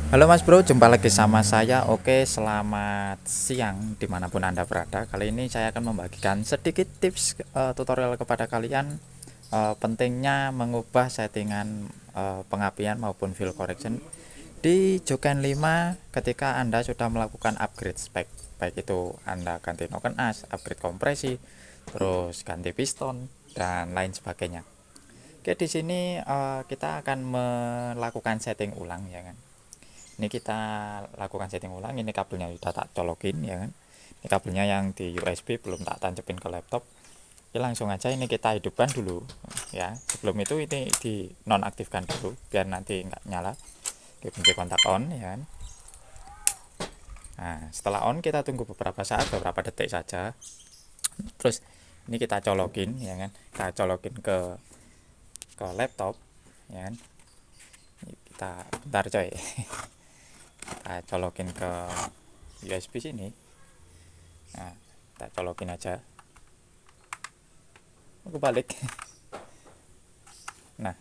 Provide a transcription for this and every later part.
Halo Mas Bro, jumpa lagi sama saya. Oke, selamat siang dimanapun Anda berada. Kali ini saya akan membagikan sedikit tips tutorial kepada kalian, pentingnya mengubah settingan pengapian maupun field correction di Joken 5 ketika Anda sudah melakukan upgrade spek. Baik itu Anda ganti noken as, upgrade kompresi, terus ganti piston dan lain sebagainya. Oke, di sini kita akan melakukan setting ulang ya kan. Ini kita lakukan setting ulang. Ini kabelnya sudah tak colokin ya kan. Ini kabelnya yang di USB belum tak tancapin ke laptop. Ya langsung aja ini kita hidupkan dulu ya. Sebelum itu ini di nonaktifkan dulu biar nanti nggak nyala. Oke, kunci kontak on ya kan. Nah, setelah on kita tunggu beberapa saat, beberapa detik saja. Terus ini kita colokin ya kan. Kita colokin ke laptop ya kan. Ini kita bentar coy. Kita colokin ke USB sini. Nah, kita colokin aja. Aku balik. Nah,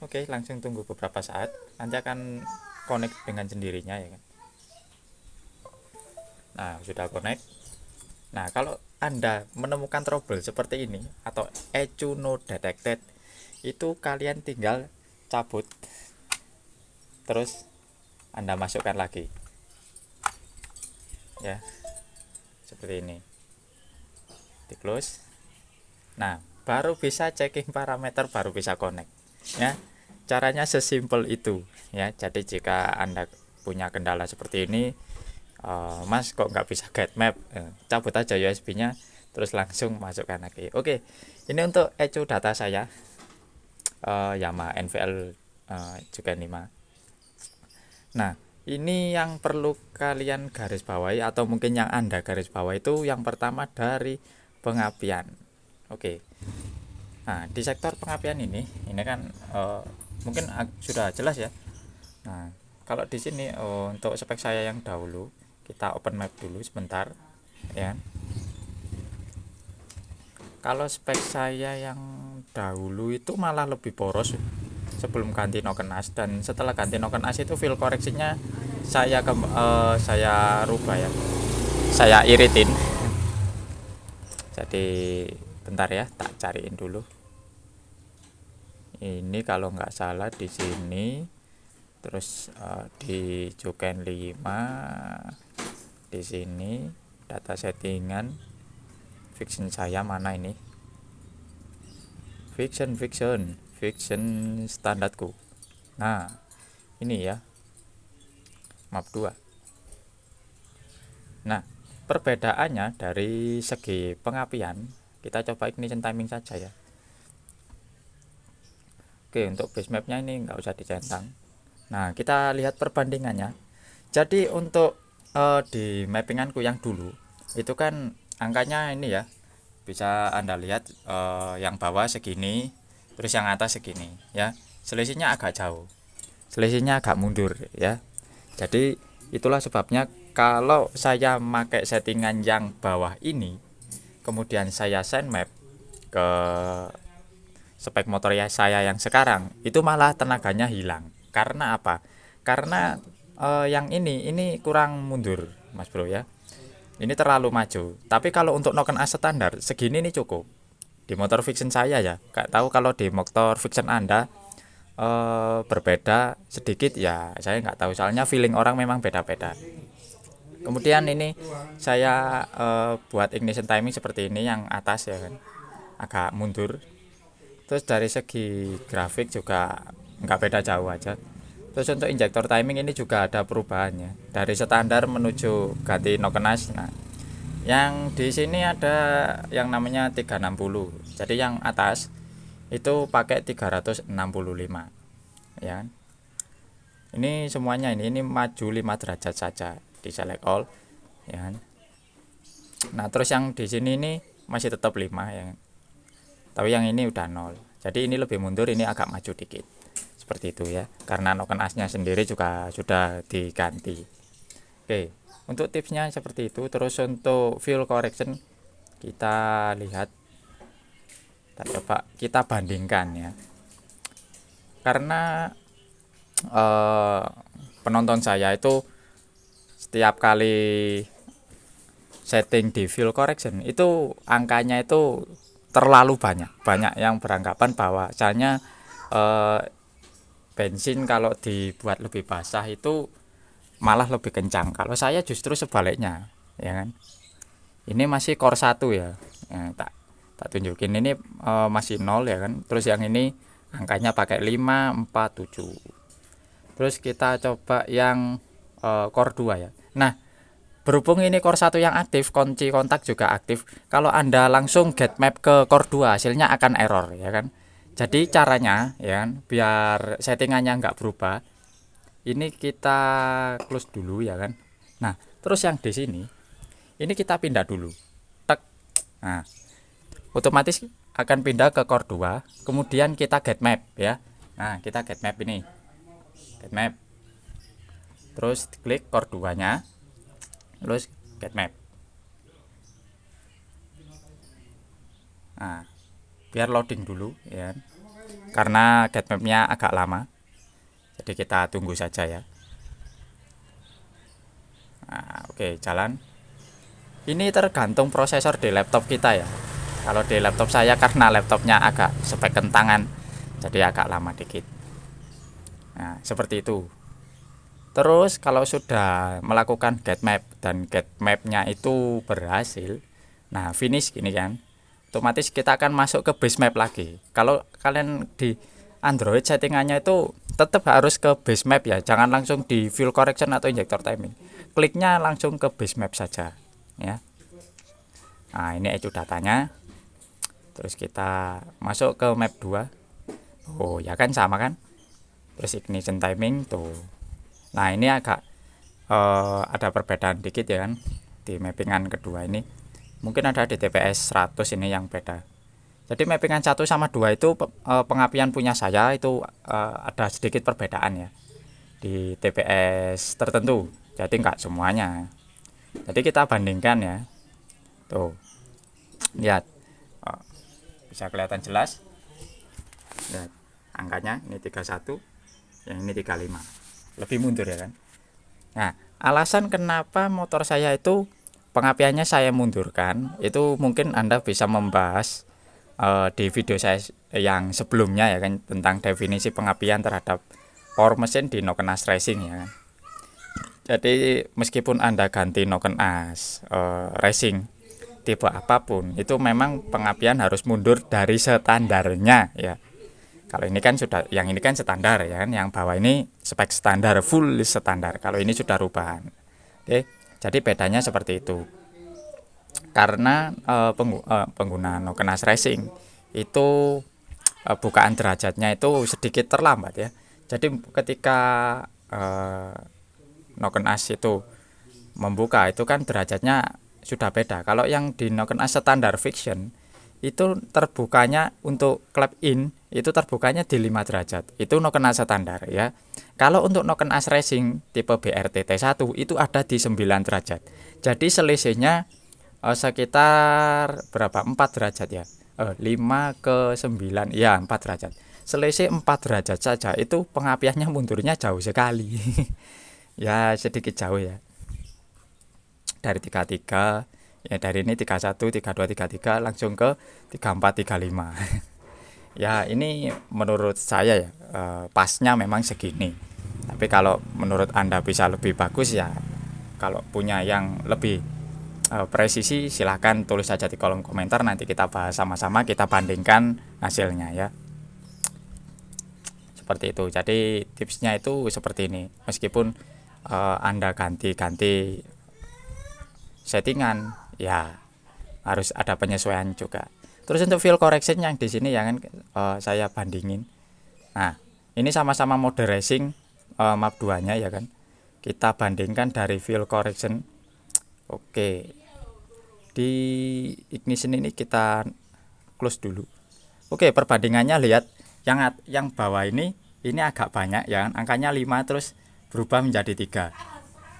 oke, langsung tunggu beberapa saat. Nanti akan connect dengan sendirinya ya kan. Nah, sudah connect. Nah, kalau Anda menemukan trouble seperti ini atau ECU no detected, itu kalian tinggal cabut. Terus Anda masukkan lagi. Ya, seperti ini. Di close. Nah, baru bisa checking parameter, baru bisa connect. Ya, caranya sesimpel itu. Ya, jadi jika Anda punya kendala seperti ini, Mas kok nggak bisa get map, cabut aja USB-nya, terus langsung masukkan lagi. Oke, ini untuk ECU data saya, Yamaha NVL juga 5. Nah, ini yang perlu kalian garis bawahi atau mungkin yang Anda garis bawah itu yang pertama dari pengapian. Oke. Nah, di sektor pengapian ini kan mungkin sudah jelas ya. Nah, kalau di sini untuk spek saya yang dahulu, kita open map dulu sebentar ya. Kalau spek saya yang dahulu itu malah lebih boros sebelum ganti noken as, dan setelah ganti noken as itu field koreksinya saya rubah ya. Saya iritin. Jadi bentar ya, tak cariin dulu. Ini kalau nggak salah di sini, terus di Joken 5 di sini data settingan fiction saya mana ini, fiction standarku. Nah, ini ya, map 2. Nah, perbedaannya dari segi pengapian, kita coba ignition timing saja ya. Oke, untuk base mapnya ini nggak usah dicentang. Nah, kita lihat perbandingannya. Jadi untuk di mappinganku yang dulu itu kan angkanya ini ya, bisa Anda lihat, yang bawah segini, terus yang atas segini ya. Selisihnya agak jauh. Selisihnya agak mundur ya. Jadi itulah sebabnya kalau saya pakai settingan yang bawah ini, kemudian saya send map ke spek motor ya saya yang sekarang, itu malah tenaganya hilang. Karena apa? Karena yang ini kurang mundur, Mas Bro ya. Ini terlalu maju. Tapi kalau untuk noken as standar segini nih cukup. Di motor fiction saya ya. Gak tahu kalau di motor fiction Anda berbeda sedikit ya. Saya nggak tahu soalnya feeling orang memang beda-beda. Kemudian ini saya buat ignition timing seperti ini yang atas ya kan. Agak mundur. Terus dari segi grafik juga nggak beda jauh aja. Terus untuk injektor timing ini juga ada perubahannya dari standar menuju ganti nokenas. Nah, yang di sini ada yang namanya 360. Jadi yang atas itu pakai 365 ya. Ini semuanya ini maju 5 derajat saja di select all ya. Nah, terus yang di sini ini masih tetap 5 ya. Tapi yang ini udah 0. Jadi ini lebih mundur, ini agak maju dikit. Seperti itu ya. Karena noken asnya sendiri juga sudah diganti. Oke, untuk tipsnya seperti itu. Terus untuk fuel correction kita lihat, kita coba kita bandingkan ya. Karena penonton saya itu setiap kali setting di field correction itu angkanya itu terlalu banyak yang beranggapan bahwa misalnya eh, bensin kalau dibuat lebih basah itu malah lebih kencang. Kalau saya justru sebaliknya, ya kan. Ini masih core 1 ya. Tak tunjukin ini masih 0 ya kan. Terus yang ini angkanya pakai 5, 4, 7. Terus kita coba yang core 2 ya. Nah, berhubung ini core 1 yang aktif, kunci kontak juga aktif. Kalau Anda langsung get map ke core 2, hasilnya akan error ya kan. Jadi caranya ya kan, biar settingannya nggak berubah, ini kita close dulu ya kan. Nah, terus yang di sini ini kita pindah dulu. Tek. Nah, otomatis akan pindah ke core 2, kemudian kita get map ya. Nah, kita get map ini. Get map. Terus klik core 2-nya. Terus get map. Nah, biar loading dulu ya. Karena get mapnya agak lama. Jadi kita tunggu saja ya. Nah, oke, jalan. Ini tergantung prosesor di laptop kita ya. Kalau di laptop saya karena laptopnya agak spek kentangan, jadi agak lama dikit. Nah, seperti itu. Terus kalau sudah melakukan get map dan get mapnya itu berhasil, nah finish gini kan, otomatis kita akan masuk ke base map lagi. Kalau kalian di Android settingannya itu tetap harus ke base map ya, jangan langsung di field correction atau injector timing. Kliknya langsung ke base map saja ya. Nah, ini itu datanya. Terus kita masuk ke map 2. Oh, ya kan sama kan? Terus ignition timing tuh. Nah, ini agak ada perbedaan dikit ya kan di mappingan kedua ini. Mungkin ada di TPS 100 ini yang beda. Jadi mappingan 1 sama 2 itu pengapian punya saya itu ada sedikit perbedaan ya di TPS tertentu. Jadi enggak semuanya. Jadi kita bandingkan ya. Tuh. Lihat. Bisa kelihatan jelas. Lihat. Angkanya ini 31, yang ini 35. Lebih mundur ya kan. Nah, alasan kenapa motor saya itu pengapiannya saya mundurkan itu mungkin Anda bisa membahas di video saya yang sebelumnya ya kan, tentang definisi pengapian terhadap power mesin di Noken As Racing ya kan. Jadi meskipun Anda ganti Noken As Racing tipe apapun, itu memang pengapian harus mundur dari standarnya ya. Kalau ini kan sudah, yang ini kan standar ya kan, yang bawah ini spek standar, full standar. Kalau ini sudah rubahan. Oke, jadi bedanya seperti itu. Karena pengguna Noken As Racing itu bukaan derajatnya itu sedikit terlambat ya. Jadi ketika Noken As itu membuka itu kan derajatnya sudah beda. Kalau yang di Noken As standar fiction itu terbukanya untuk clap in itu terbukanya di 5 derajat. Itu Noken As standar ya. Kalau untuk Noken As Racing tipe BRT T1 itu ada di 9 derajat. Jadi selisihnya sekitar berapa? 4 derajat ya. 5 ke 9 ya 4 derajat. Selisih 4 derajat saja itu pengapiannya mundurnya jauh sekali. Ya sedikit jauh ya. Dari 33 ya, dari ini 31, 32, 33 langsung ke 34, 35. Ya ini menurut saya ya pasnya memang segini. Tapi kalau menurut Anda bisa lebih bagus ya, kalau punya yang lebih presisi silahkan tulis saja di kolom komentar, nanti kita bahas sama-sama, kita bandingkan hasilnya ya. Seperti itu. Jadi tipsnya itu seperti ini. Meskipun Anda ganti-ganti settingan ya harus ada penyesuaian juga. Terus untuk field correction yang di sini ya kan saya bandingin. Nah, ini sama-sama mode racing map 2-nya ya kan. Kita bandingkan dari field correction. Oke. Di ignition ini kita close dulu. Oke, perbandingannya lihat yang bawah ini agak banyak ya kan. Angkanya 5 terus berubah menjadi 3.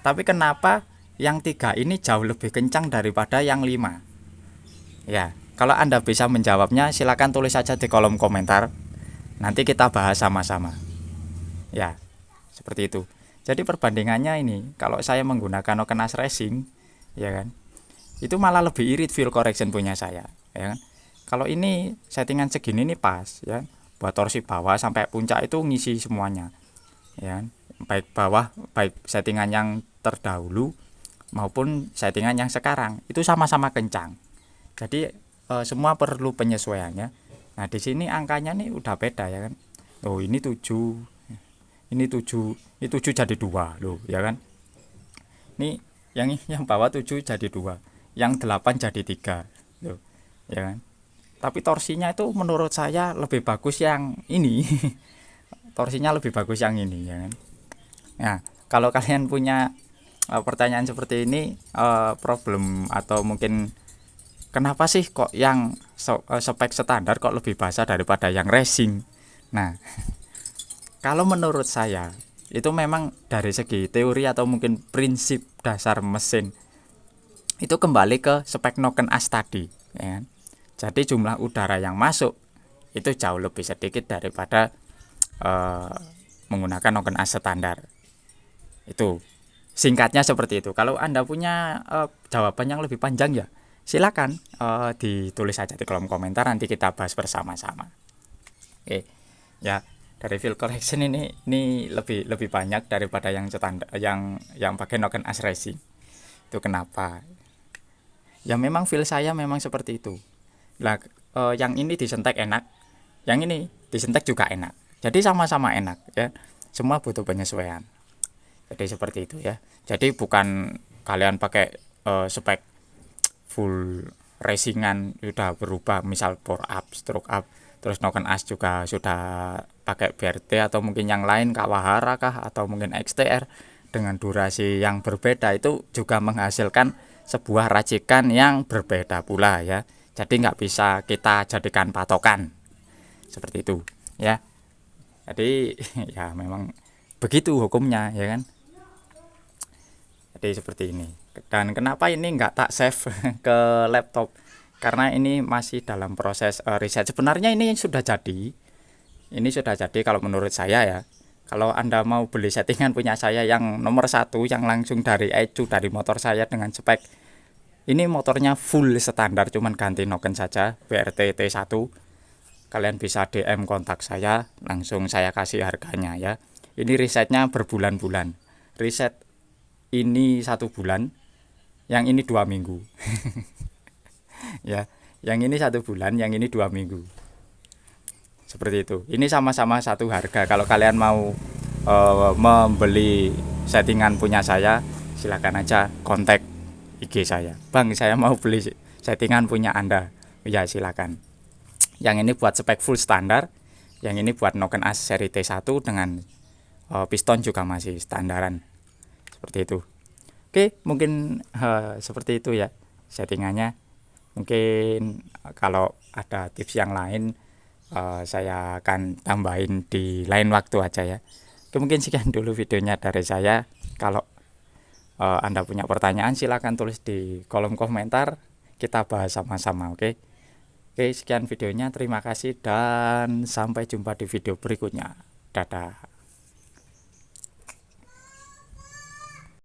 Tapi kenapa yang 3 ini jauh lebih kencang daripada yang 5? Ya, kalau Anda bisa menjawabnya silakan tulis saja di kolom komentar. Nanti kita bahas sama-sama. Ya, seperti itu. Jadi perbandingannya ini, kalau saya menggunakan Noken As Racing, ya kan, itu malah lebih irit fuel correction punya saya, ya kan. Kalau ini settingan segini nih pas, ya, buat torsi bawah sampai puncak itu ngisi semuanya, ya kan. Baik bawah, baik settingan yang terdahulu maupun settingan yang sekarang itu sama-sama kencang. Jadi semua perlu penyesuaiannya. Nah di sini angkanya nih udah beda, ya kan. Oh ini 7, ini 7, ini 7 jadi 2 loh, ya kan. Ini yang bawah 7 jadi 2, yang 8 jadi 3 loh, ya kan. Tapi torsinya itu menurut saya lebih bagus yang ini. Torsinya lebih bagus yang ini, ya kan. Nah kalau kalian punya pertanyaan seperti ini, problem atau mungkin kenapa sih kok yang spek standar kok lebih basah daripada yang racing. Nah kalau menurut saya itu memang dari segi teori atau mungkin prinsip dasar mesin itu kembali ke spek Noken As tadi, ya kan? Jadi jumlah udara yang masuk itu jauh lebih sedikit daripada menggunakan Noken As standar. Itu singkatnya seperti itu. Kalau Anda punya jawaban yang lebih panjang, ya silakan ditulis saja di kolom komentar, nanti kita bahas bersama-sama. Oke, ya. Dari fuel correction ini lebih banyak daripada yang standar, yang pakai Noken As Racing. Itu kenapa? Ya memang feel saya memang seperti itu. Lah yang ini disentek enak, yang ini disentek juga enak. Jadi sama-sama enak, ya. Semua butuh penyesuaian. Jadi seperti itu, ya. Jadi bukan kalian pakai spek full racingan sudah berubah, misal power up, stroke up, terus Noken As juga sudah pakai BRT atau mungkin yang lain Kawahara kah atau mungkin XTR dengan durasi yang berbeda, itu juga menghasilkan sebuah racikan yang berbeda pula, ya. Jadi nggak bisa kita jadikan patokan seperti itu, ya. Jadi ya memang begitu hukumnya, ya kan. Jadi seperti ini. Dan kenapa ini nggak tak save ke laptop? Karena ini masih dalam proses riset. Sebenarnya ini sudah jadi. Ini sudah jadi kalau menurut saya, ya. Kalau Anda mau beli settingan punya saya yang nomor 1, yang langsung dari ECU, dari motor saya dengan spek ini, motornya full standar, cuman ganti Noken saja, BRT T1. Kalian bisa DM kontak saya, langsung saya kasih harganya, ya. Ini risetnya berbulan-bulan. Riset ini 1 bulan, yang ini 2 minggu. Ya, yang ini 1 bulan, yang ini 2 minggu. Seperti itu. Ini sama-sama satu harga. Kalau kalian mau membeli settingan punya saya, silakan aja kontak IG saya. Bang, saya mau beli settingan punya Anda. Ya, silakan. Yang ini buat spek full standar, yang ini buat Noken As seri T1 dengan piston juga masih standaran. Seperti itu. Oke, mungkin seperti itu, ya, settingannya. Mungkin kalau ada tips yang lain saya akan tambahin di lain waktu aja, ya. Oke, mungkin sekian dulu videonya dari saya. Kalau Anda punya pertanyaan silahkan tulis di kolom komentar, kita bahas sama-sama, oke. Oke, sekian videonya, terima kasih dan sampai jumpa di video berikutnya. Dadah.